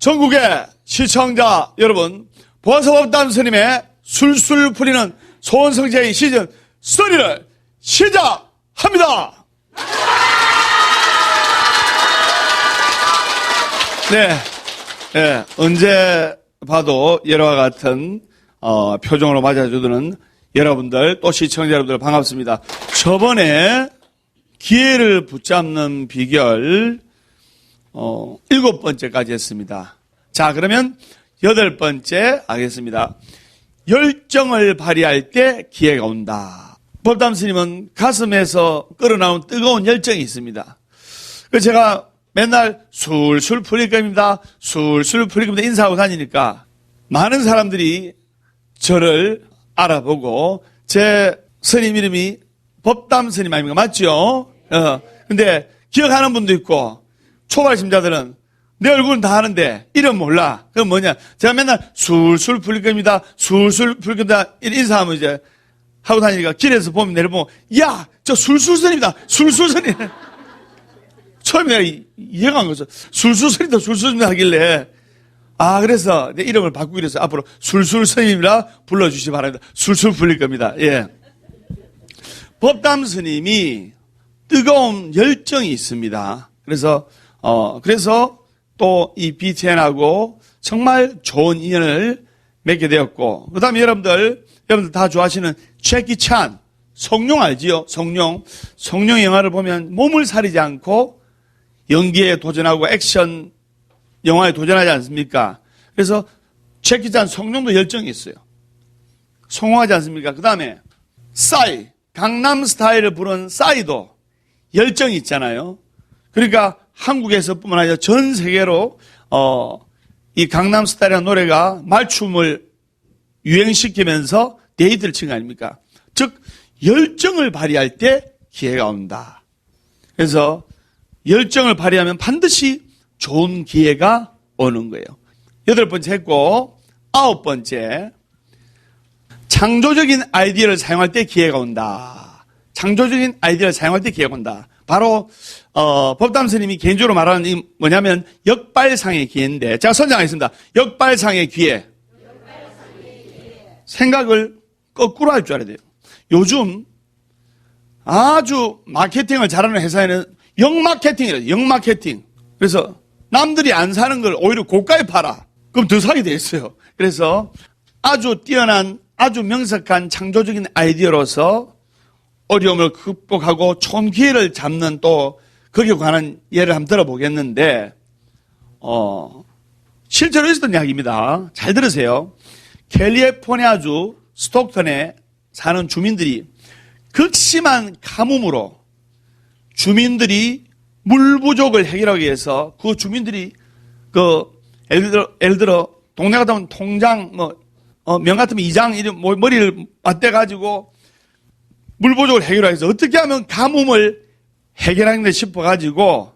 전국의 시청자 여러분, 보아서법담 스님의 술술 풀리는 소원성제의 시즌 3를 시작합니다. 네, 언제 봐도 예로와 같은 표정으로 맞아주는 여러분들, 또 시청자 여러분들 반갑습니다. 저번에 기회를 붙잡는 비결 7번째까지 했습니다. 자, 그러면 8번째 하겠습니다. 열정을 발휘할 때 기회가 온다. 법담 스님은 가슴에서 끓어나온 뜨거운 열정이 있습니다. 그래서 제가 맨날 술술 풀릴 겁니다. 술술 풀릴 겁니다. 인사하고 다니니까 많은 사람들이 저를 알아보고 제 스님 이름이 법담 스님 아닙니까? 맞죠? 근데 기억하는 분도 있고 초발심자들은 내 얼굴은 다 아는데 이름 몰라. 그건 뭐냐? 제가 맨날 술술 풀릴 겁니다. 술술 풀릴 겁니다. 인사하면 이제 하고 다니니까 길에서 보면 내려보면 야, 저 술술 스님이다. 술술 스님. 처음에 내가 이해가 안 가서 술술 스님이다. 술술 스님 하길래 그래서 내 이름을 바꾸기로 해서 앞으로 술술 스님이라 불러주시기 바랍니다. 술술 풀릴 겁니다. 예. 법담 스님이 뜨거운 열정이 있습니다. 그래서 또 이 BTN하고 정말 좋은 인연을 맺게 되었고, 그 다음에 여러분들 다 좋아하시는 재키 찬, 성룡 알지요? 성룡 영화를 보면 몸을 사리지 않고 연기에 도전하고 액션 영화에 도전하지 않습니까? 그래서 재키 찬 성룡도 열정이 있어요. 성공하지 않습니까? 그 다음에 싸이, 강남 스타일을 부른 싸이도 열정이 있잖아요. 그러니까 한국에서뿐만 아니라 전 세계로 이 강남 스타일이라는 노래가 말춤을 유행시키면서 데이트를 친 거 아닙니까? 즉 열정을 발휘할 때 기회가 온다. 그래서 열정을 발휘하면 반드시 좋은 기회가 오는 거예요. 8번째 했고, 9번째, 창조적인 아이디어를 사용할 때 기회가 온다. 창조적인 아이디어를 사용할 때 기회가 온다. 바로 법담 스님이 개인적으로 말하는 이 뭐냐면 역발상의 기회인데, 제가 선정하겠습니다. 역발상의 기회. 생각을 거꾸로 할 줄 알아야 돼요. 요즘 아주 마케팅을 잘하는 회사에는 역마케팅이래요. 역마케팅. 그래서 남들이 안 사는 걸 오히려 고가에 팔아. 그럼 더 사게 돼 있어요. 그래서 아주 뛰어난, 아주 명석한 창조적인 아이디어로서 어려움을 극복하고 좋은 기회를 잡는 또 거기에 관한 예를 한번 들어보겠는데, 실제로 있었던 이야기입니다. 잘 들으세요. 캘리포니아주 스톡턴에 사는 주민들이 극심한 가뭄으로 주민들이 물 부족을 해결하기 위해서 그 주민들이 예를 들어 동네 같다 보면 통장 명 같으면 이장 이름 머리를 맞대가지고 물 부족을 해결하기 위해서 어떻게 하면 가뭄을 해결하는데 싶어가지고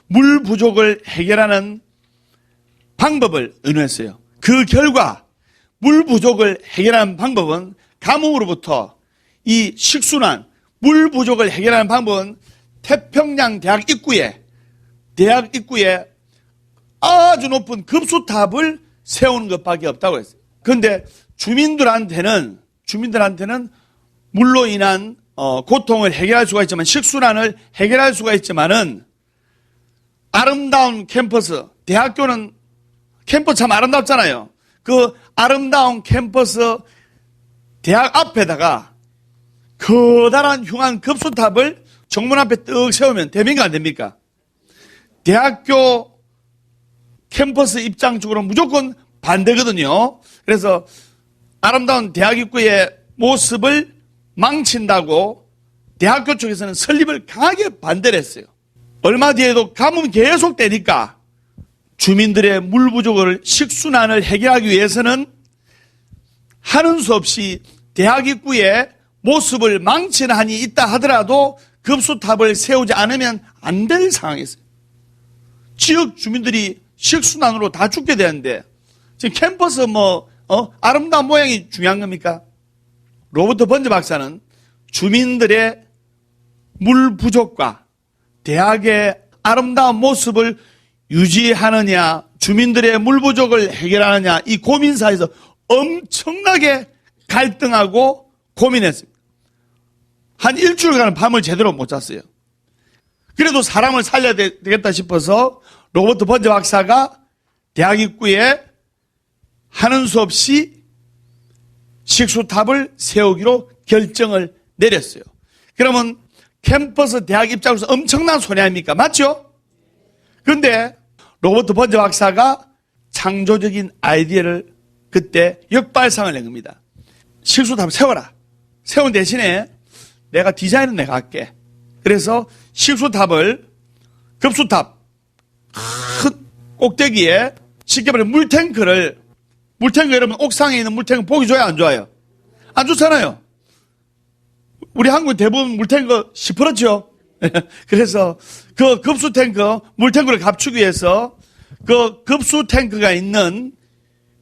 물 부족을 해결하는 방법을 의논했어요. 그 결과 물 부족을 해결하는 방법은 가뭄으로부터 이 식순환, 물 부족을 해결하는 방법은 태평양 대학 입구에 아주 높은 급수탑을 세우는 것밖에 없다고 했어요. 그런데 주민들한테는 물로 인한 고통을 해결할 수가 있지만, 식순환을 해결할 수가 있지만은 아름다운 캠퍼스, 대학교는 캠퍼스 참 아름답잖아요. 그 아름다운 캠퍼스 대학 앞에다가 커다란 흉한 급수탑을 정문 앞에 떡 세우면 됩니까 안 됩니까? 대학교 캠퍼스 입장 쪽으로 무조건 반대거든요. 그래서 아름다운 대학 입구의 모습을 망친다고 대학교 쪽에서는 설립을 강하게 반대를 했어요. 얼마 뒤에도 가뭄이 계속 되니까 주민들의 물 부족을 식순환을 해결하기 위해서는 하는 수 없이 대학 입구에 모습을 망치는 한이 있다 하더라도 급수탑을 세우지 않으면 안 될 상황이었어요. 지역 주민들이 식순환으로 다 죽게 되는데 지금 캠퍼스 아름다운 모양이 중요한 겁니까? 로버트 번즈 박사는 주민들의 물 부족과 대학의 아름다운 모습을 유지하느냐 주민들의 물 부족을 해결하느냐 이 고민사에서 엄청나게 갈등하고 고민했습니다. 한 일주일간 밤을 제대로 못 잤어요. 그래도 사람을 살려야 되겠다 싶어서 로버트 번제 박사가 대학 입구에 하는 수 없이 식수탑을 세우기로 결정을 내렸어요. 그러면 캠퍼스 대학 입장으로서 엄청난 손해 아닙니까? 맞죠? 그런데 로버트 번제 박사가 창조적인 아이디어를 그때 역발상을 낸 겁니다. 식수탑을 세워라. 세운 대신에 내가 디자인은 내가 할게. 그래서 식수탑을 급수탑 큰 꼭대기에 쉽게 말해 물탱크 여러분 옥상에 있는 물탱크 보기 좋아요 안 좋아요? 안 좋잖아요. 우리 한국 대부분 물탱크 시퍼렇죠. 그래서 그 급수탱크 물탱크를 갖추기 위해서 그 급수탱크가 있는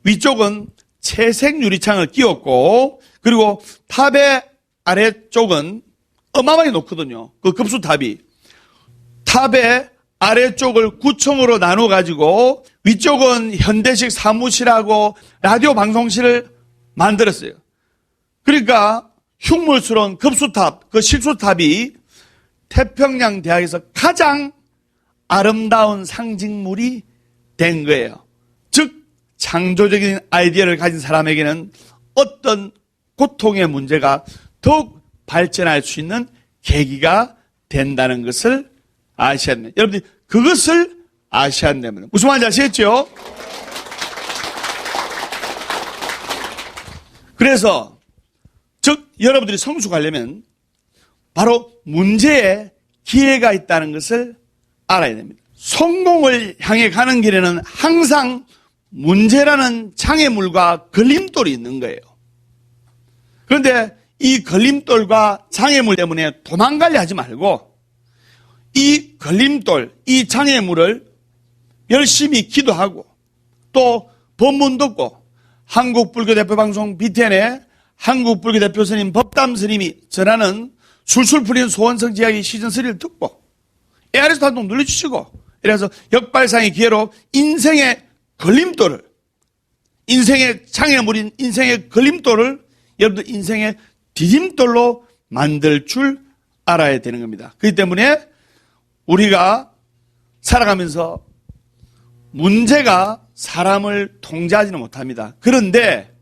위쪽은 채색 유리창을 끼웠고 그리고 탑의 아래쪽은 어마어마하게 높거든요. 그 급수탑이 탑의 아래쪽을 9층으로 나눠 가지고 위쪽은 현대식 사무실하고 라디오 방송실을 만들었어요. 그러니까 흉물스러운 급수탑, 그 식수탑이 태평양 대학에서 가장 아름다운 상징물이 된 거예요. 즉 창조적인 아이디어를 가진 사람에게는 어떤 고통의 문제가 더욱 발전할 수 있는 계기가 된다는 것을 아셔야 됩니다. 여러분들이 그것을 아셔야 됩니다. 무슨 말인지 아시겠죠? 그래서 즉 여러분들이 성숙하려면 바로 문제에 기회가 있다는 것을 알아야 됩니다. 성공을 향해 가는 길에는 항상 문제라는 장애물과 걸림돌이 있는 거예요. 그런데 이 걸림돌과 장애물 때문에 도망가려 하지 말고 이 걸림돌, 이 장애물을 열심히 기도하고 또 법문 듣고 한국불교대표방송 BTN의 한국불교대표 스님 법담 스님이 전하는 술술 풀리는 소원성 지하기 시즌3를 듣고 ARS도 한동 눌러주시고 이래서 역발상의 기회로 인생의 걸림돌을 인생의 장애물인 인생의 걸림돌을 여러분들 인생의 디딤돌로 만들 줄 알아야 되는 겁니다. 그렇기 때문에 우리가 살아가면서 문제가 사람을 통제하지는 못합니다. 그런데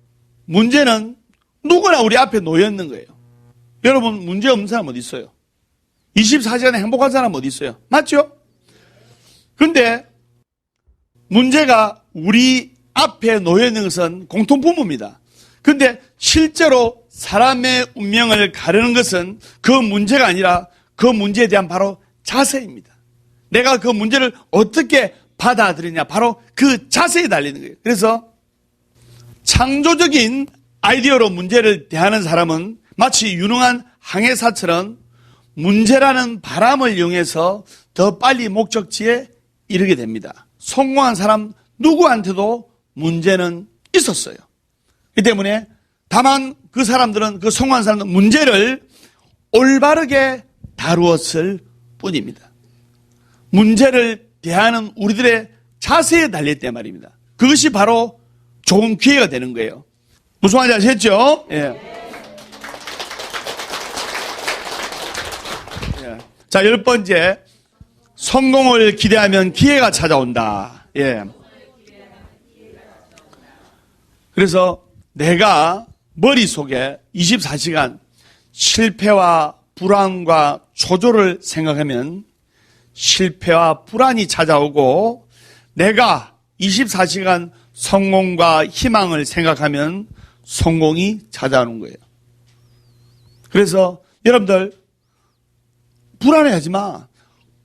문제는 누구나 우리 앞에 놓여 있는 거예요. 여러분 문제 없는 사람 어디 있어요? 24시간에 행복한 사람 어디 있어요? 맞죠? 그런데 문제가 우리 앞에 놓여 있는 것은 공통분모입니다. 그런데 실제로 사람의 운명을 가르는 것은 그 문제가 아니라 그 문제에 대한 바로 자세입니다. 내가 그 문제를 어떻게 받아들이냐 바로 그 자세에 달리는 거예요. 그래서 창조적인 아이디어로 문제를 대하는 사람은 마치 유능한 항해사처럼 문제라는 바람을 이용해서 더 빨리 목적지에 이르게 됩니다. 성공한 사람 누구한테도 문제는 있었어요. 이 때문에 다만 그 사람들은 그 성공한 사람들은 문제를 올바르게 다루었을 뿐입니다. 문제를 대하는 우리들의 자세에 달렸단 말입니다. 그것이 바로 좋은 기회가 되는 거예요. 무슨 말인지 아시겠죠? 예. 자, 10번째. 성공을 기대하면 기회가 찾아온다. 예. 그래서 내가 머릿속에 24시간 실패와 불안과 초조를 생각하면 실패와 불안이 찾아오고 내가 24시간 성공과 희망을 생각하면 성공이 찾아오는 거예요. 그래서 여러분들 불안해하지 마.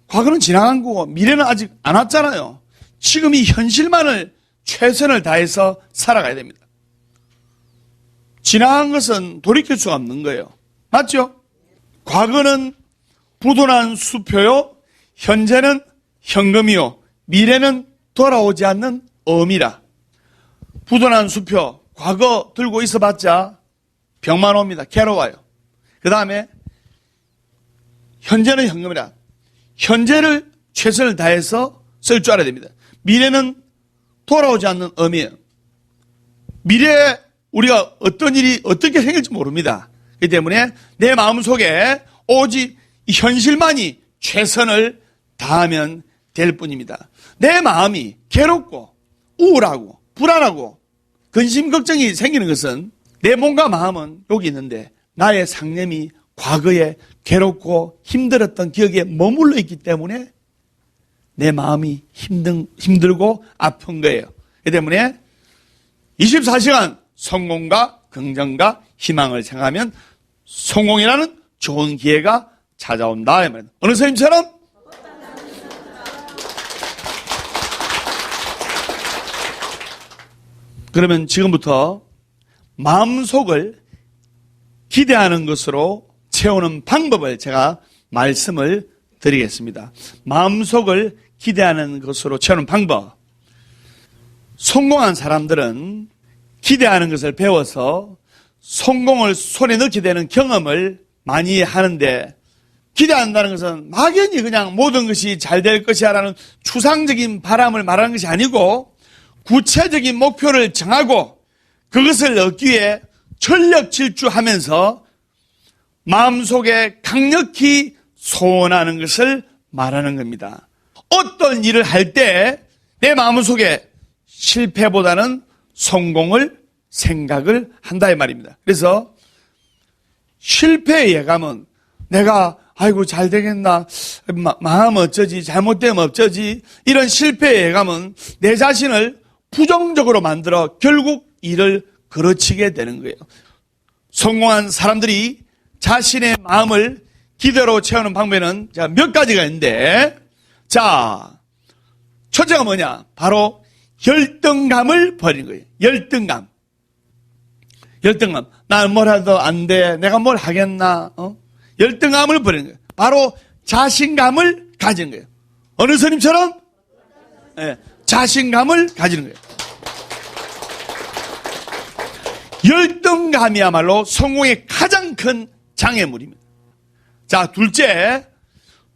과거는 지나간 거고 미래는 아직 안 왔잖아요. 지금 이 현실만을 최선을 다해서 살아가야 됩니다. 지나간 것은 돌이킬 수가 없는 거예요. 맞죠? 과거는 부도난 수표요, 현재는 현금이요, 미래는 돌아오지 않는 어미라. 부도난 수표, 과거 들고 있어봤자 병만 옵니다. 괴로워요. 그 다음에 현재는 현금이라. 현재를 최선을 다해서 쓸 줄 알아야 됩니다. 미래는 돌아오지 않는 의미예요. 미래에 우리가 어떤 일이 어떻게 생길지 모릅니다. 그렇기 때문에 내 마음속에 오직 이 현실만이 최선을 다하면 될 뿐입니다. 내 마음이 괴롭고 우울하고 불안하고 근심 걱정이 생기는 것은 내 몸과 마음은 여기 있는데 나의 상념이 과거에 괴롭고 힘들었던 기억에 머물러 있기 때문에 내 마음이 힘들고 아픈 거예요. 그렇기 때문에 24시간 성공과 긍정과 희망을 생각하면 성공이라는 좋은 기회가 찾아온다. 이 말입니다. 어느 선생님처럼 그러면 지금부터 마음속을 기대하는 것으로 채우는 방법을 제가 말씀을 드리겠습니다. 마음속을 기대하는 것으로 채우는 방법. 성공한 사람들은 기대하는 것을 배워서 성공을 손에 넣게 되는 경험을 많이 하는데, 기대한다는 것은 막연히 그냥 모든 것이 잘 될 것이야 라는 추상적인 바람을 말하는 것이 아니고 구체적인 목표를 정하고 그것을 얻기 위해 전력 질주하면서 마음속에 강력히 소원하는 것을 말하는 겁니다. 어떤 일을 할 때 내 마음속에 실패보다는 성공을 생각을 한다 이 말입니다. 그래서 실패의 예감은 내가 아이고 잘 되겠나, 마음 어쩌지, 잘못되면 어쩌지, 이런 실패의 예감은 내 자신을 부정적으로 만들어 결국 일을 그르치게 되는 거예요. 성공한 사람들이 자신의 마음을 기대로 채우는 방법에는 몇 가지가 있는데, 자, 첫째가 뭐냐? 바로 열등감을 버리는 거예요. 열등감. 나는 뭘 해도 안 돼. 내가 뭘 하겠나? 열등감을 버리는 거예요. 바로 자신감을 가지는 거예요. 어느 스님처럼? 네, 자신감을 가지는 거예요. 열등감이야말로 성공의 가장 큰 장애물입니다. 자, 둘째,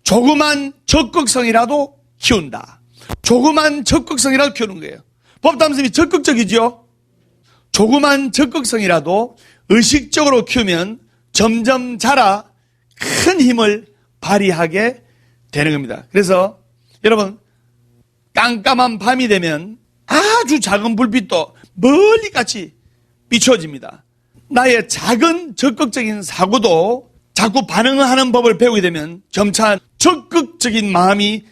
조그만 적극성이라도 키운다. 조그만 적극성이라도 키우는 거예요. 법담스님이 적극적이죠? 조그만 적극성이라도 의식적으로 키우면 점점 자라 큰 힘을 발휘하게 되는 겁니다. 그래서 여러분, 깜깜한 밤이 되면 아주 작은 불빛도 멀리같이 비춰집니다. 나의 작은 적극적인 사고도 자꾸 반응하는 법을 배우게 되면 점차 적극적인 마음이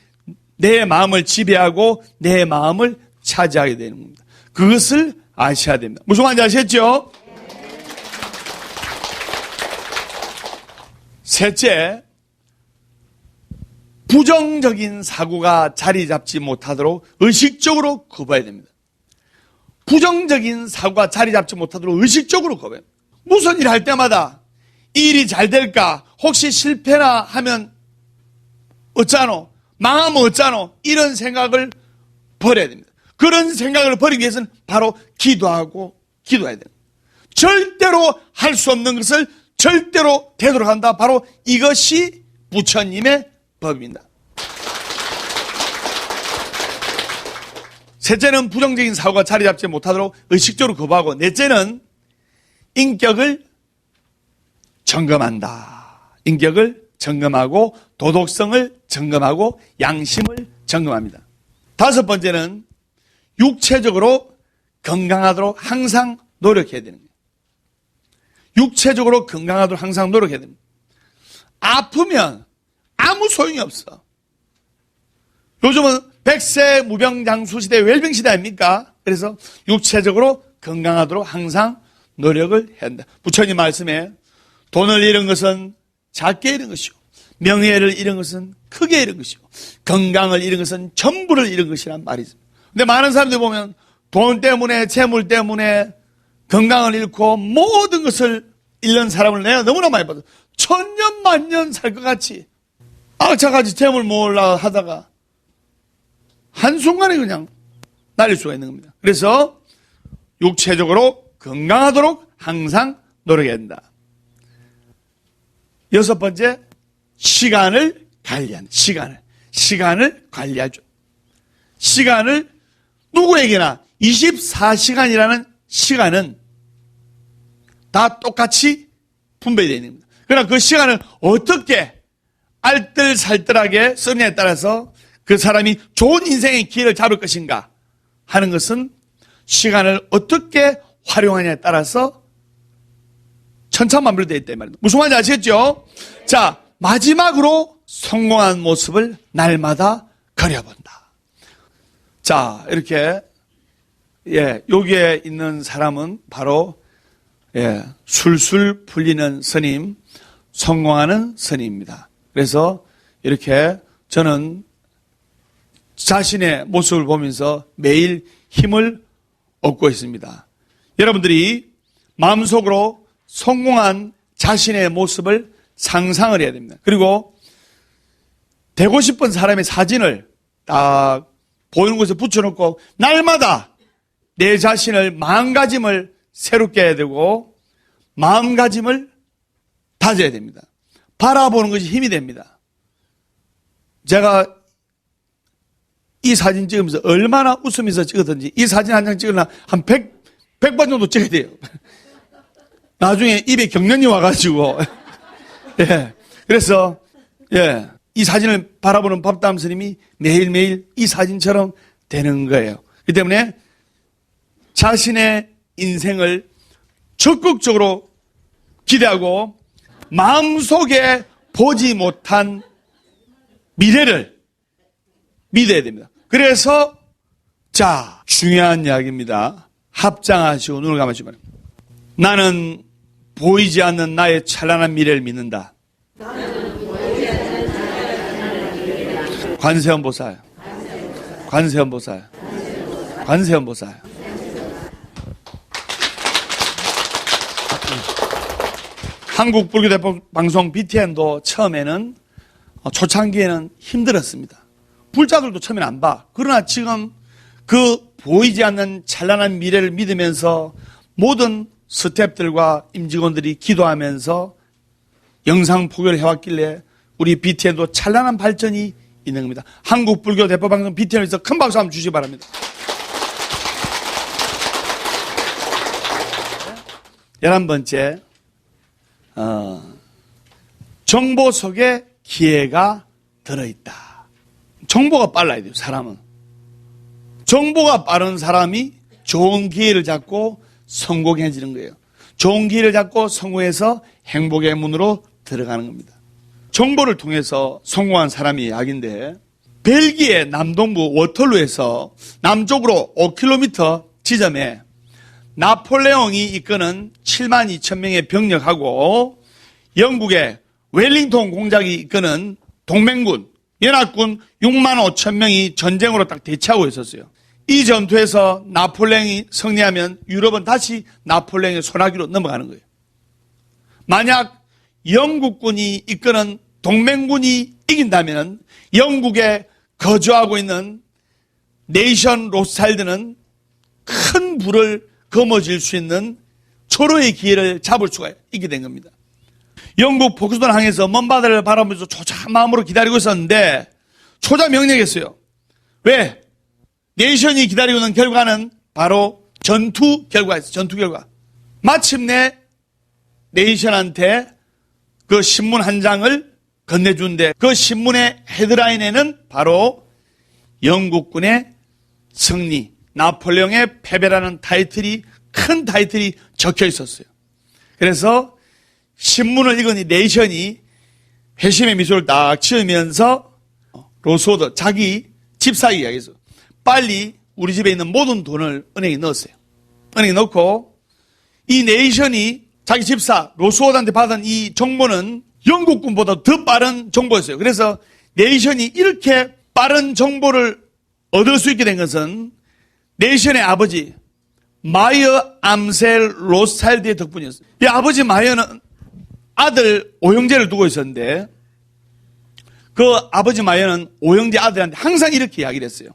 내 마음을 지배하고 내 마음을 차지하게 되는 겁니다. 그것을 아셔야 됩니다. 무슨 말인지 아셨죠? 셋째, 부정적인 사고가 자리 잡지 못하도록 의식적으로 거부해야 됩니다. 부정적인 사고가 자리 잡지 못하도록 의식적으로 거부해야 됩니다. 무슨 일 할 때마다 이 일이 잘 될까? 혹시 실패나 하면 어쩌노? 망하면 어쩌노? 이런 생각을 버려야 됩니다. 그런 생각을 버리기 위해서는 바로 기도해야 됩니다. 절대로 할 수 없는 것을 절대로 되도록 한다. 바로 이것이 부처님의 법입니다. 셋째는 부정적인 사고가 자리 잡지 못하도록 의식적으로 거부하고, 넷째는 인격을 점검한다. 인격을 점검하고 도덕성을 점검하고 양심을 점검합니다. 다섯 번째는 육체적으로 건강하도록 항상 노력해야 되는 거예요. 육체적으로 건강하도록 항상 노력해야 됩니다. 아프면 아무 소용이 없어. 요즘은 백세 무병장수 시대, 웰빙 시대 아닙니까? 그래서 육체적으로 건강하도록 항상 노력을 해야 한다. 부처님 말씀에 돈을 잃은 것은 작게 잃은 것이요, 명예를 잃은 것은 크게 잃은 것이요, 건강을 잃은 것은 전부를 잃은 것이란 말이 있습니다. 근데 많은 사람들 보면 돈 때문에, 재물 때문에 건강을 잃고 모든 것을 잃는 사람을 내가 너무나 많이 봐서 천년 만년 살 것 같이 악착같이 재물 모으려고 하다가 한순간에 그냥 날릴 수가 있는 겁니다. 그래서 육체적으로 건강하도록 항상 노력해야 된다. 여섯 번째, 시간을 관리한다. 시간을 관리하죠. 시간을 누구에게나 24시간이라는 시간은 다 똑같이 분배되어 있는 겁니다. 그러나 그 시간을 어떻게 알뜰살뜰하게 쓰느냐에 따라서 그 사람이 좋은 인생의 기회를 잡을 것인가 하는 것은 시간을 어떻게 활용하냐에 따라서 천차만별되어 있다 이 말입니다. 무슨 말인지 아시겠죠? 자, 마지막으로 성공한 모습을 날마다 그려본다. 자, 이렇게 여기에 있는 사람은 바로 술술 풀리는 스님, 성공하는 스님입니다. 그래서 이렇게 저는 자신의 모습을 보면서 매일 힘을 얻고 있습니다. 여러분들이 마음속으로 성공한 자신의 모습을 상상을 해야 됩니다. 그리고 되고 싶은 사람의 사진을 딱 보이는 곳에 붙여놓고 날마다 내 자신을 마음가짐을 새롭게 해야 되고 마음가짐을 다져야 됩니다. 바라보는 것이 힘이 됩니다. 제가 이 사진 찍으면서 얼마나 웃으면서 찍었든지 이 사진 한 장 찍으려면 한 100번 정도 찍어야 돼요. 나중에 입에 경련이 와가지고 그래서 이 사진을 바라보는 법담 스님이 매일매일 이 사진처럼 되는 거예요. 그렇기 때문에 자신의 인생을 적극적으로 기대하고 마음속에 보지 못한 미래를 믿어야 됩니다. 그래서 자, 중요한 이야기입니다. 합장하시고 눈을 감으시기 바랍니다. 나는 보이지 않는 나의 찬란한 미래를 믿는다. 관세음보살, 관세음보살, 관세음보살. 한국 불교대법 방송 BTN도 처음에는 초창기에는 힘들었습니다. 불자들도 처음에는 안 봐. 그러나 지금 그 보이지 않는 찬란한 미래를 믿으면서 모든 스태프들과 임직원들이 기도하면서 영상 포교를 해왔길래 우리 BTN도 찬란한 발전이 있는 겁니다. 한국 불교 대법 방송 BTN에서 큰 박수 한번 주시기 바랍니다. 11번째, 정보 속에 기회가 들어있다. 정보가 빨라야 돼요, 사람은. 정보가 빠른 사람이 좋은 기회를 잡고 성공해지는 거예요. 좋은 기회를 잡고 성공해서 행복의 문으로 들어가는 겁니다. 정보를 통해서 성공한 사람이 이야기인데, 벨기에 남동부 워털루에서 남쪽으로 5km 지점에 나폴레옹이 이끄는 7만 2천 명의 병력하고 영국의 웰링턴 공작이 이끄는 동맹군, 연합군 6만 5천 명이 전쟁으로 딱 대치하고 있었어요. 이 전투에서 나폴레옹이 승리하면 유럽은 다시 나폴레옹의 손아귀로 넘어가는 거예요. 만약 영국군이 이끄는 동맹군이 이긴다면 영국에 거주하고 있는 네이션 로스차일드는 큰 부를 거머쥘 수 있는 초로의 기회를 잡을 수가 있게 된 겁니다. 영국 포크스톤 항에서 먼 바다를 바라보면서 초조한 마음으로 기다리고 있었는데 초자 명령했어요. 왜? 네이션이 기다리고 있는 결과는 바로 전투 결과였어요. 전투 결과. 마침내 네이션한테 그 신문 한 장을 건네주는데 그 신문의 헤드라인에는 바로 영국군의 승리, 나폴레옹의 패배라는 타이틀이, 큰 타이틀이 적혀 있었어요. 그래서 신문을 읽은 이 네이션이 회심의 미소를 딱 지으면서 로스워드, 자기 집사에게 이야기했어요. 빨리 우리 집에 있는 모든 돈을 은행에 넣었어요. 은행에 넣고 이 네이션이 자기 집사 로스워드한테 받은 이 정보는 영국군보다 더 빠른 정보였어요. 그래서 네이션이 이렇게 빠른 정보를 얻을 수 있게 된 것은 네이션의 아버지 마이어 암셀 로스차일드의 덕분이었어요. 이 아버지 마이어는 아들 오형제를 두고 있었는데 그 아버지 마이어는 오형제 아들한테 항상 이렇게 이야기를 했어요.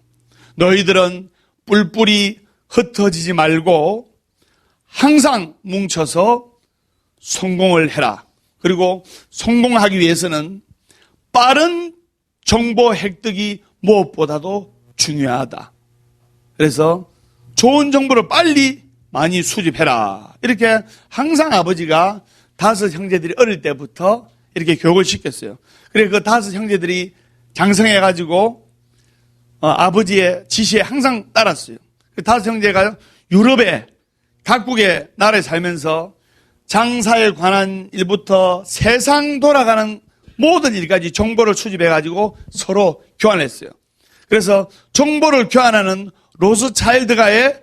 너희들은 뿔뿔이 흩어지지 말고 항상 뭉쳐서 성공을 해라. 그리고 성공하기 위해서는 빠른 정보 획득이 무엇보다도 중요하다. 그래서 좋은 정보를 빨리 많이 수집해라. 이렇게 항상 아버지가 5 형제들이 어릴 때부터 이렇게 교육을 시켰어요. 그래 그 5 형제들이 장성해가지고 아버지의 지시에 항상 따랐어요. 그 5 형제가 유럽의 각국의 나라에 살면서 장사에 관한 일부터 세상 돌아가는 모든 일까지 정보를 수집해가지고 서로 교환했어요. 그래서 정보를 교환하는 로스차일드가의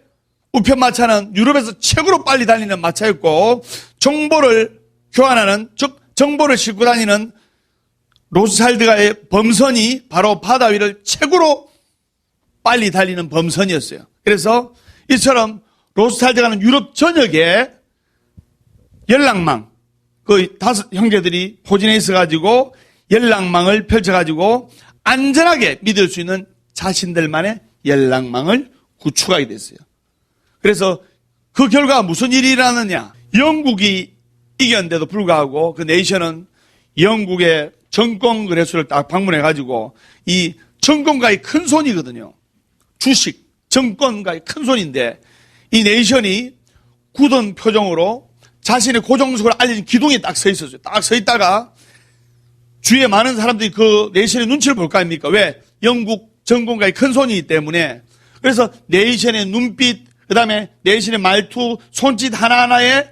우편마차는 유럽에서 최고로 빨리 달리는 마차였고, 정보를 교환하는, 즉 정보를 싣고 다니는 로스차일드가의 범선이 바로 바다 위를 최고로 빨리 달리는 범선이었어요. 그래서 이처럼 로스차일드가는 유럽 전역에 연락망, 그 5 형제들이 포진해 있어가지고 연락망을 펼쳐가지고 안전하게 믿을 수 있는 자신들만의 연락망을 구축하게 됐어요. 그래서 그 결과 무슨 일이 일어나느냐. 영국이 이겼는데도 불구하고 그 네이션은 영국의 정권 거래소를 딱 방문해가지고 이 정권가의 큰 손이거든요. 주식, 정권가의 큰 손인데 이 네이션이 굳은 표정으로 자신의 고정석을 알려진 기둥에 딱 서 있었어요. 딱 서 있다가 주위에 많은 사람들이 그 네이션의 눈치를 볼 거 아닙니까? 왜? 영국 정권가의 큰 손이기 때문에. 그래서 네이션의 눈빛, 그 다음에 네이션의 말투, 손짓 하나하나에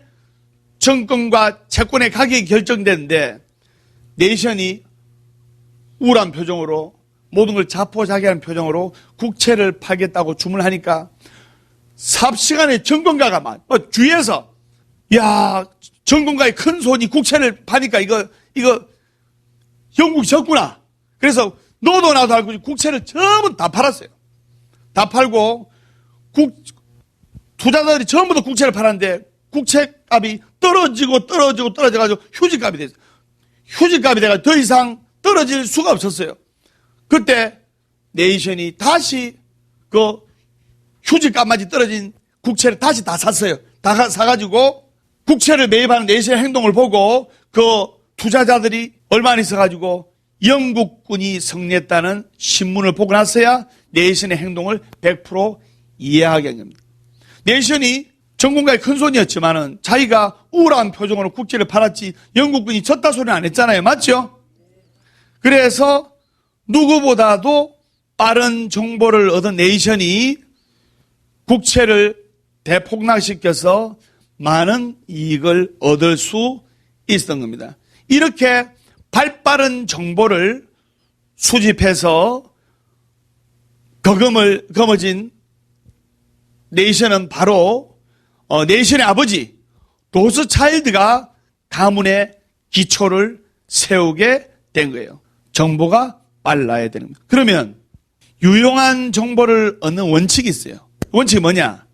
정권과 채권의 가격이 결정되는데 네이션이 우울한 표정으로 모든 걸 자포자기하는 표정으로 국채를 팔겠다고 주문하니까 삽시간에 정권가가 막 주위에서 야 정권가의 큰 손이 국채를 파니까 이거 영국이 졌구나. 그래서 너도 나도 알고 국채를 전부 다 팔았어요. 다 팔고 투자자들이 전부 다 국채를 팔았는데 국채값이 떨어져가지고 휴지값이 됐어요. 휴지값이 돼가지고 더 이상 떨어질 수가 없었어요. 그때 네이션이 다시 그 휴지값까지 떨어진 국채를 다시 다 샀어요. 다 사가지고 국채를 매입하는 네이션의 행동을 보고 그 투자자들이 얼마 안 있어가지고 영국군이 승리했다는 신문을 보고 나서야 네이션의 행동을 100% 이해하게 한 겁니다. 네이션이 정권가의 큰 손이었지만은 자기가 우울한 표정으로 국채를 팔았지 영국군이 졌다 소리는 안 했잖아요. 맞죠? 그래서 누구보다도 빠른 정보를 얻은 네이션이 국채를 대폭락시켜서 많은 이익을 얻을 수 있었던 겁니다. 이렇게 발빠른 정보를 수집해서 거머쥔 네이션은 바로 네이션의 아버지 로스차일드가 가문의 기초를 세우게 된 거예요. 정보가 빨라야 되는 거예요. 그러면 유용한 정보를 얻는 원칙이 있어요. 원칙이 뭐냐?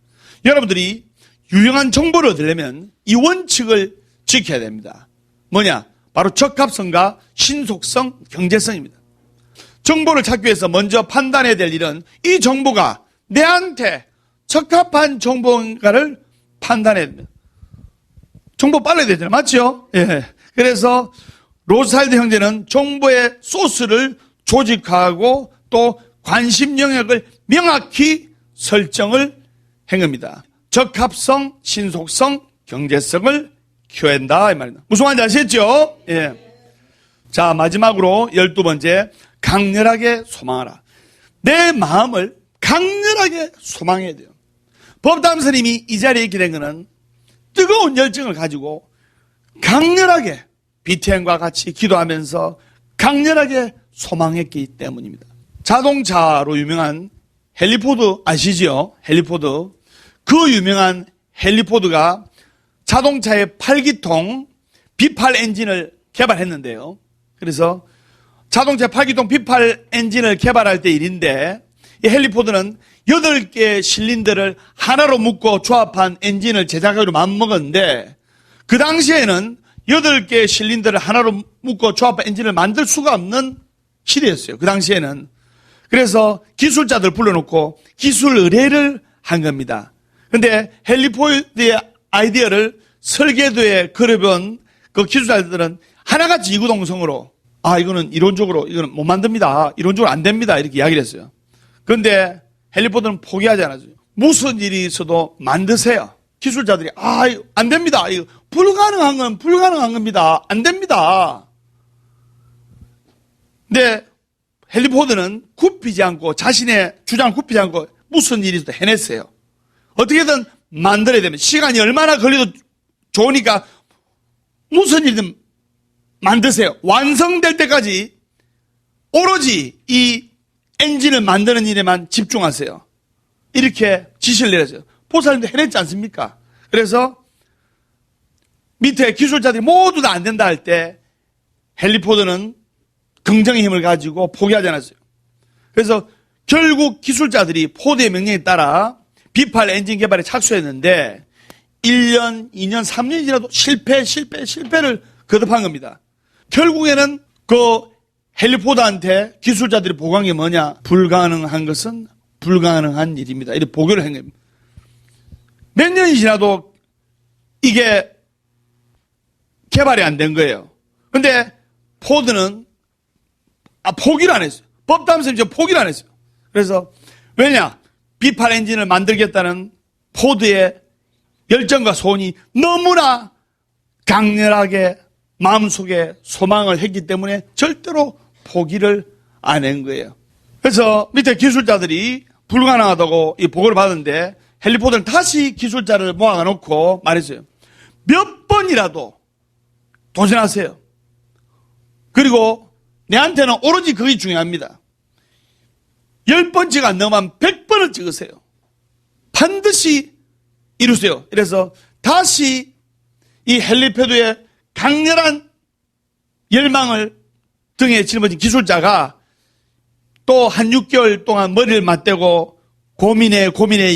여러분들이 유용한 정보를 얻으려면 이 원칙을 지켜야 됩니다. 뭐냐? 바로 적합성과 신속성, 경제성입니다. 정보를 찾기 위해서 먼저 판단해야 될 일은 이 정보가 내한테 적합한 정보인가를 판단해야 됩니다. 정보 빨라야 되잖아요. 맞죠? 예. 그래서 로스차일드 형제는 정보의 소스를 조직화하고 또 관심 영역을 명확히 설정을 한 겁니다. 적합성, 신속성, 경제성을 키워야 한다 이 말입니다. 무슨 말인지 아시겠죠? 예. 자, 마지막으로 12번째, 강렬하게 소망하라. 내 마음을 강렬하게 소망해야 돼요. 법담 스님이 이 자리에 있게 된 것은 뜨거운 열정을 가지고 강렬하게 BTN과 같이 기도하면서 강렬하게 소망했기 때문입니다. 자동차로 유명한 헨리 포드 아시죠? 헨리 포드. 그 유명한 헨리 포드가 자동차의 8기통 B8 엔진을 개발했는데요. 그래서 자동차 8기통 B8 엔진을 개발할 때 일인데 이 헨리 포드는 8개의 실린더를 하나로 묶고 조합한 엔진을 제작하기로 마음먹었는데 그 당시에는 8개의 실린더를 하나로 묶고 조합한 엔진을 만들 수가 없는 시대였어요. 그 당시에는. 그래서 기술자들 불러놓고 기술 의뢰를 한 겁니다. 근데 헨리 포드의 아이디어를 설계도에 그려본 그 기술자들은 하나같이 이구동성으로 이거는 이론적으로 이거는 못 만듭니다. 이론적으로 안 됩니다. 이렇게 이야기를 했어요. 그런데 헬리포드는 포기하지 않았어요. 무슨 일이 있어도 만드세요. 기술자들이 안 됩니다. 이거 불가능한 건 불가능한 겁니다. 안 됩니다. 근데 헨리 포드는 굽히지 않고 자신의 주장을 굽히지 않고 무슨 일이 있어도 해냈어요. 어떻게든 만들어야 되면 시간이 얼마나 걸려도 좋으니까 무슨 일이든 만드세요. 완성될 때까지 오로지 이 엔진을 만드는 일에만 집중하세요. 이렇게 지시를 내렸어요. 포사님도 해냈지 않습니까? 그래서 밑에 기술자들이 모두 다 안 된다 할 때 헨리 포드는 긍정의 힘을 가지고 포기하지 않았어요. 그래서 결국 기술자들이 포드의 명령에 따라 B8 엔진 개발에 착수했는데 1년, 2년, 3년이 지나도 실패를 거듭한 겁니다. 결국에는 그 헨리 포드한테 기술자들이 보고한 게 뭐냐? 불가능한 것은 불가능한 일입니다. 이렇게 보고를 한 겁니다. 몇 년이 지나도 이게 개발이 안 된 거예요. 근데 포드는 포기를 안 했어요. 법담선이 포기를 안 했어요. 그래서 왜냐? B8 엔진을 만들겠다는 포드의 열정과 소원이 너무나 강렬하게 마음속에 소망을 했기 때문에 절대로 포기를 안 한 거예요. 그래서 밑에 기술자들이 불가능하다고 이 보고를 받았는데 헨리 포드는 다시 기술자를 모아놓고 말했어요. 몇 번이라도 도전하세요. 그리고 내한테는 오로지 그게 중요합니다. 10번째가 안 넘으면 100번을 찍으세요. 반드시 이루세요. 그래서 다시 이 헨리 포드의 강렬한 열망을 등에 짊어진 기술자가 또 한 6개월 동안 머리를 맞대고 고민에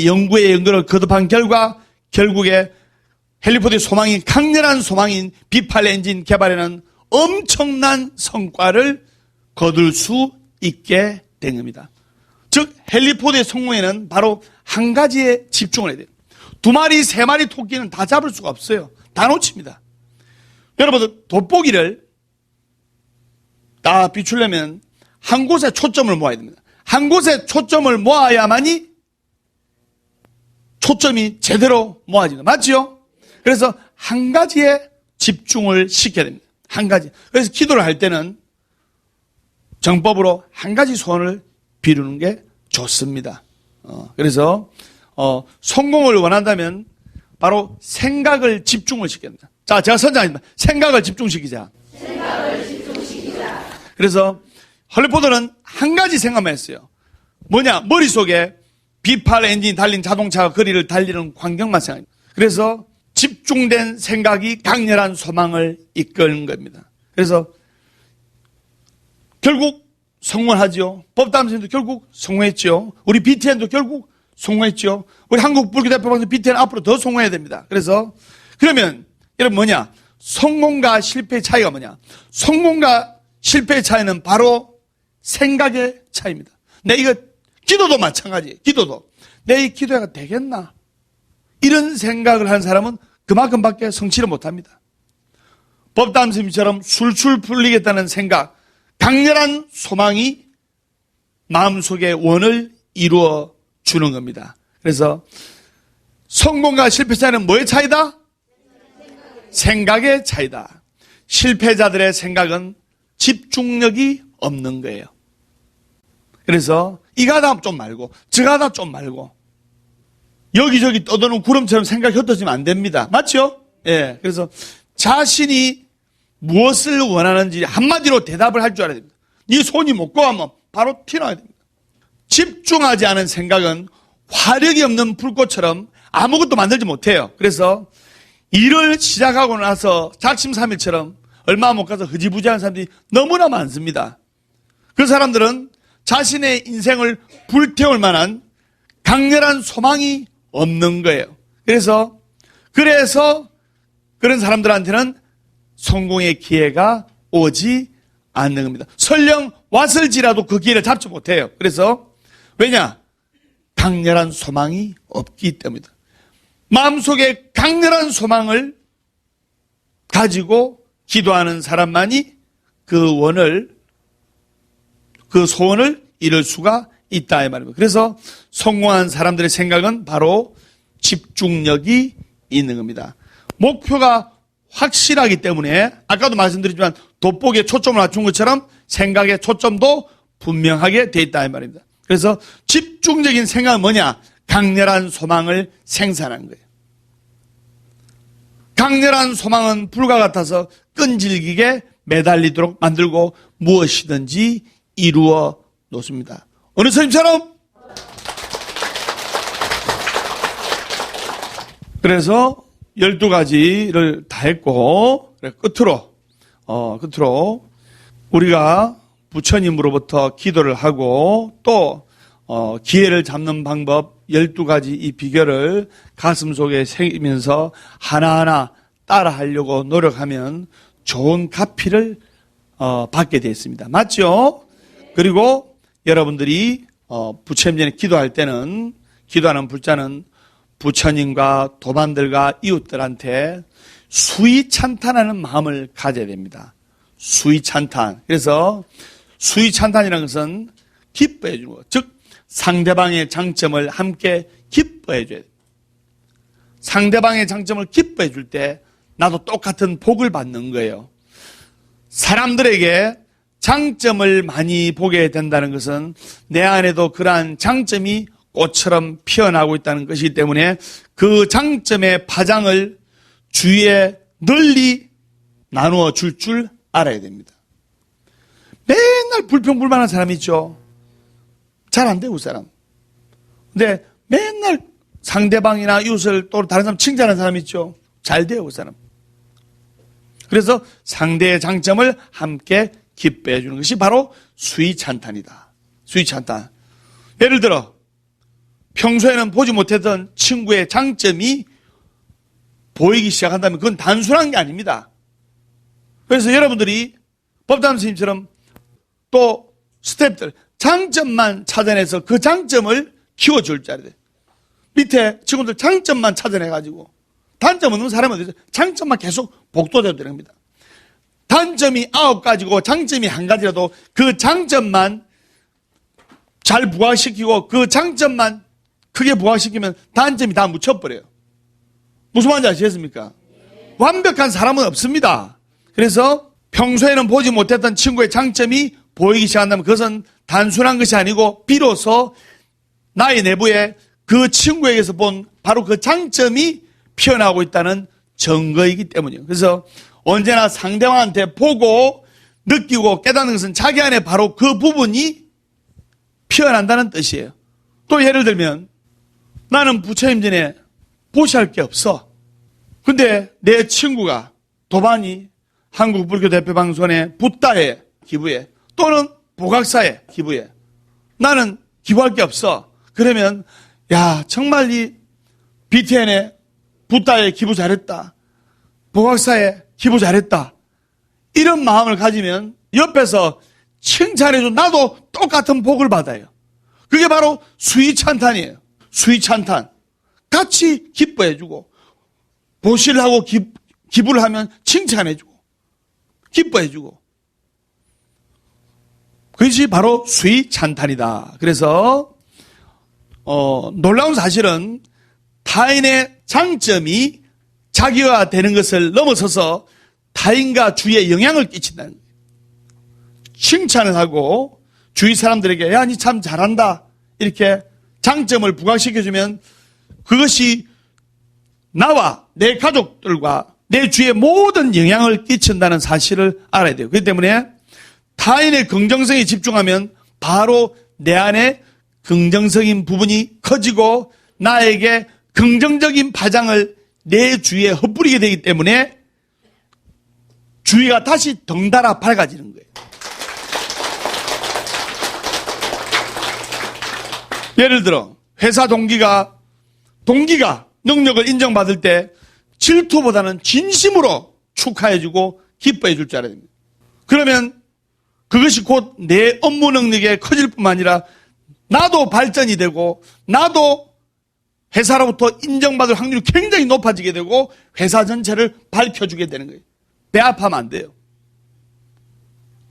연구를 거듭한 결과 결국에 헨리 포드의 소망인 강렬한 소망인 B8 엔진 개발에는 엄청난 성과를 거둘 수 있게 된 겁니다. 즉 헨리 포드의 성공에는 바로 한 가지에 집중을 해야 돼요. 2마리, 3마리 토끼는 다 잡을 수가 없어요. 다 놓칩니다. 여러분들 돋보기를 다 비추려면 한 곳에 초점을 모아야 됩니다. 한 곳에 초점을 모아야만이 초점이 제대로 모아집니다. 맞죠? 그래서 한 가지에 집중을 시켜야 됩니다. 한 가지. 그래서 기도를 할 때는 정법으로 한 가지 소원을 비루는 게 좋습니다. 그래서 성공을 원한다면 바로 생각을 집중을 시켜야 됩니다. 자, 제가 선장입니다. 생각을 집중시키자. 그래서 헨리 포드는 한 가지 생각만 했어요. 뭐냐? 머릿속에 B8 엔진 달린 자동차가 거리를 달리는 광경만 생각합니다. 그래서 집중된 생각이 강렬한 소망을 이끄는 겁니다. 그래서 결국 성공을 하죠. 법담선도 결국 성공했죠. 우리 BTN도 결국 성공했죠. 우리 한국 불교대표방송 BTN 앞으로 더 성공해야 됩니다. 그래서 그러면 여러분 뭐냐? 성공과 실패의 차이가 뭐냐? 성공과 실패의 차이는 바로 생각의 차이입니다. 이거 기도도 마찬가지예요. 기도도 내 이 기도가 되겠나? 이런 생각을 한 사람은 그만큼밖에 성취를 못합니다. 법담스님처럼 술술 풀리겠다는 생각, 강렬한 소망이 마음속의 원을 이루어 주는 겁니다. 그래서 성공과 실패 차이는 뭐의 차이다? 생각의 차이다. 실패자들의 생각은 집중력이 없는 거예요. 그래서 이거 하다 좀 말고 저거 하다 좀 말고 여기저기 떠도는 구름처럼 생각이 흩어지면 안 됩니다. 맞죠? 예. 그래서 자신이 무엇을 원하는지 한마디로 대답을 할 줄 알아야 됩니다. 네 손이 못 고하면 바로 튀어나와야 됩니다. 집중하지 않은 생각은 화력이 없는 불꽃처럼 아무것도 만들지 못해요. 그래서 일을 시작하고 나서 작심삼일처럼 얼마 못 가서 흐지부지한 사람들이 너무나 많습니다. 그 사람들은 자신의 인생을 불태울 만한 강렬한 소망이 없는 거예요. 그래서 그런 사람들한테는 성공의 기회가 오지 않는 겁니다. 설령 왔을지라도 그 기회를 잡지 못해요. 그래서 왜냐? 강렬한 소망이 없기 때문이다. 마음속에 강렬한 소망을 가지고 기도하는 사람만이 그 소원을 이룰 수가 있다 이 말입니다. 그래서 성공한 사람들의 생각은 바로 집중력이 있는 겁니다. 목표가 확실하기 때문에 아까도 말씀드렸지만 돋보기에 초점을 맞춘 것처럼 생각의 초점도 분명하게 돼 있다 이 말입니다. 그래서 집중적인 생각은 뭐냐? 강렬한 소망을 생산하는 거예요. 강렬한 소망은 불과 같아서 끈질기게 매달리도록 만들고 무엇이든지 이루어 놓습니다. 어느 선생님처럼? 그래서 12가지를 다 했고 끝으로 우리가 부처님으로부터 기도를 하고 또 기회를 잡는 방법 12가지 이 비결을 가슴속에 새기면서 하나하나 따라하려고 노력하면 좋은 가피를 받게 되었습니다. 맞죠? 그리고 여러분들이 부처님 전에 기도할 때는 기도하는 불자는 부처님과 도반들과 이웃들한테 수위찬탄하는 마음을 가져야 됩니다. 수위찬탄. 그래서 수위찬탄이라는 것은 기뻐해 주는 것. 즉 상대방의 장점을 함께 기뻐해 줘야 돼요. 상대방의 장점을 기뻐해 줄 때 나도 똑같은 복을 받는 거예요. 사람들에게 장점을 많이 보게 된다는 것은 내 안에도 그러한 장점이 꽃처럼 피어나고 있다는 것이기 때문에 그 장점의 파장을 주위에 널리 나누어 줄 알아야 됩니다. 맨날 불평불만한 사람이 있죠. 잘 안 돼요, 그 사람. 근데 맨날 상대방이나 이웃을 또 다른 사람 칭찬하는 사람이 있죠. 잘 돼요, 그 사람. 그래서 상대의 장점을 함께 기뻐해 주는 것이 바로 수위찬탄이다. 수위찬탄. 예를 들어 평소에는 보지 못했던 친구의 장점이 보이기 시작한다면 그건 단순한 게 아닙니다. 그래서 여러분들이 법담 스님처럼 또 스태프들 장점만 찾아내서 그 장점을 키워줄 줄 알아야 돼요. 밑에 친구들 장점만 찾아내가지고 단점 없는 사람은 어디서 장점만 계속 복돋아야 되는 겁니다. 단점이 9가지고 장점이 1가지라도 그 장점만 잘 부각시키고 그 장점만 크게 부각시키면 단점이 다 묻혀버려요. 무슨 말인지 아시겠습니까? 완벽한 사람은 없습니다. 그래서 평소에는 보지 못했던 친구의 장점이 보이기 시작한다면 그것은 단순한 것이 아니고 비로소 나의 내부에 그 친구에게서 본 바로 그 장점이 피어나고 있다는 증거이기 때문이에요. 그래서 언제나 상대방한테 보고 느끼고 깨닫는 것은 자기 안에 바로 그 부분이 피어난다는 뜻이에요. 또 예를 들면 나는 부처님 전에 보시할 게 없어. 근데 내 친구가 도반이 한국불교대표방송의 붓다에 기부해 또는 보각사에 기부해 나는 기부할 게 없어. 그러면 야 정말 이 BTN에 붓다에 기부 잘했다. 보각사에 기부 잘했다. 이런 마음을 가지면 옆에서 칭찬해줘 나도 똑같은 복을 받아요. 그게 바로 수위찬탄이에요. 수위찬탄. 같이 기뻐해주고 보시를 하고 기부를 하면 칭찬해주고 기뻐해주고 그것이 바로 수위찬탄이다. 그래서 놀라운 사실은 타인의 장점이 자기가 되는 것을 넘어서서 타인과 주위에 영향을 끼친다는 거예요. 칭찬을 하고 주위 사람들에게 야, 니 참 잘한다 이렇게 장점을 부각시켜주면 그것이 나와 내 가족들과 내 주위에 모든 영향을 끼친다는 사실을 알아야 돼요. 그렇기 때문에 타인의 긍정성에 집중하면 바로 내 안에 긍정적인 부분이 커지고 나에게 긍정적인 파장을 내 주위에 흩뿌리게 되기 때문에 주위가 다시 덩달아 밝아지는 거예요. 예를 들어 회사 동기가 능력을 인정받을 때 질투보다는 진심으로 축하해주고 기뻐해줄 줄 알아야 됩니다. 그러면 그것이 곧 내 업무 능력이 커질 뿐만 아니라 나도 발전이 되고 나도 회사로부터 인정받을 확률이 굉장히 높아지게 되고 회사 전체를 밝혀주게 되는 거예요. 배 아파하면 안 돼요.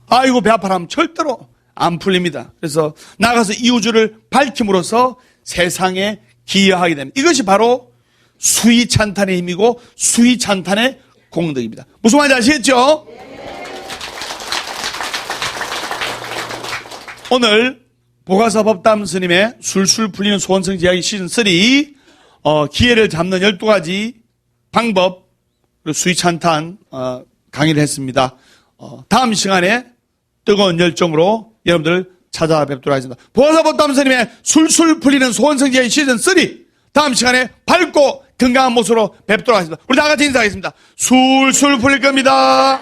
아이고 배 아파하면 절대로 안 풀립니다. 그래서 나가서 이우주를 밝힘으로써 세상에 기여하게 됩니다. 이것이 바로 수위찬탄의 힘이고 수위찬탄의 공덕입니다. 무슨 말인지 아시겠죠? 오늘 보가사 법담 스님의 술술 풀리는 소원성 이야기 시즌 3 기회를 잡는 12가지 방법 그리고 수위찬탄 강의를 했습니다. 다음 시간에 뜨거운 열정으로 여러분들 찾아뵙도록 하겠습니다. 보가사 법담 스님의 술술 풀리는 소원성 이야기 시즌 3 다음 시간에 밝고 건강한 모습으로 뵙도록 하겠습니다. 우리 다 같이 인사하겠습니다. 술술 풀릴 겁니다.